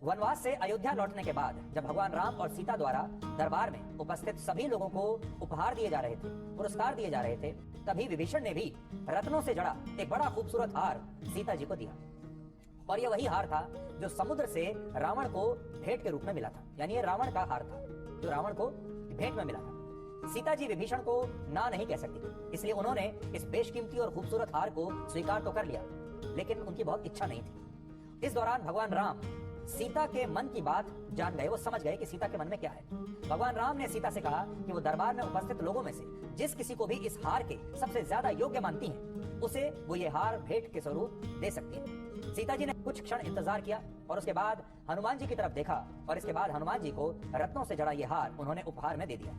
वनवास से अयोध्या लौटने के बाद जब भगवान राम और सीता द्वारा दरबार में उपस्थित सभी लोगों को उपहार दिए जा रहे थे, पुरस्कार दिए जा रहे थे, तभी विभीषण ने भी रत्नों से जड़ा एक बड़ा खूबसूरत हार सीता जी को दिया। और यह वही हार था जो समुद्र से रावण को भेंट के रूप में मिला था। यानी ये रावण का हार था जो रावण को भेंट में मिला था। सीता जी विभीषण को ना नहीं कह सकती थी, इसलिए उन्होंने इस बेशकीमती और खूबसूरत हार को स्वीकार तो कर लिया, लेकिन उनकी बहुत इच्छा नहीं थी। इस दौरान भगवान राम सीता के मन की बात जान गए। वो समझ गए कि सीता के मन में क्या है। भगवान राम ने सीता से कहा कि वो दरबार में उपस्थित लोगों में से जिस किसी को भी इस हार के सबसे ज्यादा योग्य मानती हैं, उसे वो ये हार भेंट के स्वरूप दे सकती है। सीता जी ने कुछ क्षण इंतजार किया और उसके बाद हनुमान जी की तरफ देखा और इसके बाद हनुमान जी को रत्नों से जड़ा ये हार उन्होंने उपहार में दे दिया।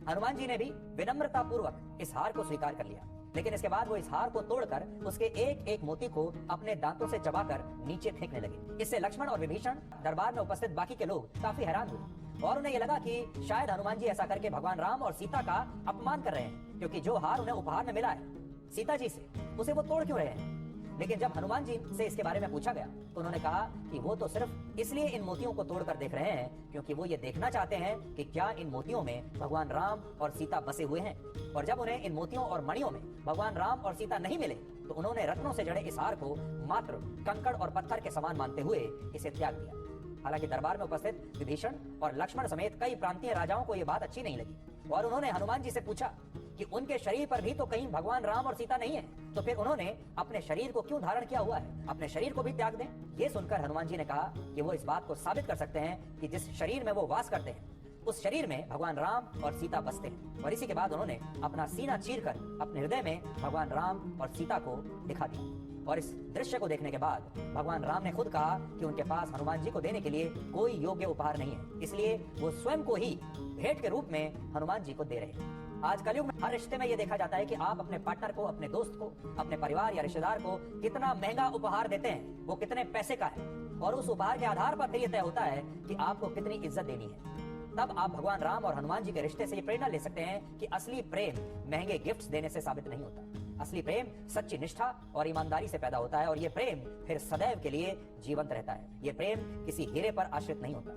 हनुमान जी ने भी विनम्रता पूर्वक इस हार को स्वीकार कर लिया, लेकिन इसके बाद वो इस हार को तोड़कर उसके एक एक मोती को अपने दांतों से चबाकर नीचे फेंकने लगे। इससे लक्ष्मण और विभीषण दरबार में उपस्थित बाकी के लोग काफी हैरान हुए और उन्हें यह लगा कि शायद हनुमान जी ऐसा करके भगवान राम और सीता का अपमान कर रहे हैं, क्योंकि जो हार उन्हें उपहार में मिला है सीता जी से, उसे वो तोड़ क्यों रहे हैं। लेकिन जब हनुमान जी से इसके बारे में पूछा गया तो उन्होंने कहा कि वो तो सिर्फ इसलिए इन मोतियों को तोड़कर देख रहे हैं क्योंकि वो ये देखना चाहते हैं कि क्या इन मोतियों में भगवान राम और सीता बसे हुए हैं। और जब उन्हें इन मोतियों और मणियों में भगवान राम और सीता नहीं मिले तो उन्होंने रत्नों से जड़े इस हार को मात्र कंकड़ और पत्थर के समान मानते हुए इसे त्याग दिया। हालांकि दरबार में उपस्थित विभीषण और लक्ष्मण समेत कई प्रांतीय राजाओं को यह बात अच्छी नहीं लगी और उन्होंने हनुमान जी से पूछा कि उनके शरीर पर भी तो कहीं भगवान राम और सीता नहीं है, तो फिर उन्होंने अपने शरीर को क्यों धारण किया हुआ है, अपने शरीर को भी त्याग दें। ये सुनकर हनुमान जी ने कहा कि वो इस बात को साबित कर सकते हैं कि जिस शरीर में वो वास करते हैं उस शरीर में भगवान राम और सीता बसते हैं। और इसी के बाद उन्होंने अपना सीना चीरकर अपने हृदय में भगवान राम और सीता को दिखा दिया। और इस दृश्य को देखने के बाद भगवान राम ने खुद कहा कि उनके पास हनुमान जी को देने के लिए कोई योग्य उपहार नहीं है, इसलिए वो स्वयं को ही भेंट के रूप में हनुमान जी को दे रहे हैं। आज कलयुग में हर रिश्ते में ये देखा जाता है कि आप अपने पार्टनर को, अपने दोस्त को, अपने परिवार या रिश्तेदार को कितना महंगा उपहार देते हैं, वो कितने पैसे का है, और उस उपहार के आधार पर फिर ये तय होता है कि आपको कितनी इज्जत देनी है। तब आप भगवान राम और हनुमान जी के रिश्ते से ये प्रेरणा ले सकते हैं कि असली प्रेम महंगे गिफ्ट्स देने से साबित नहीं होता। असली प्रेम सच्ची निष्ठा और ईमानदारी से पैदा होता है और ये प्रेम फिर सदैव के लिए जीवंत रहता है। ये प्रेम किसी हीरे पर आश्रित नहीं होता।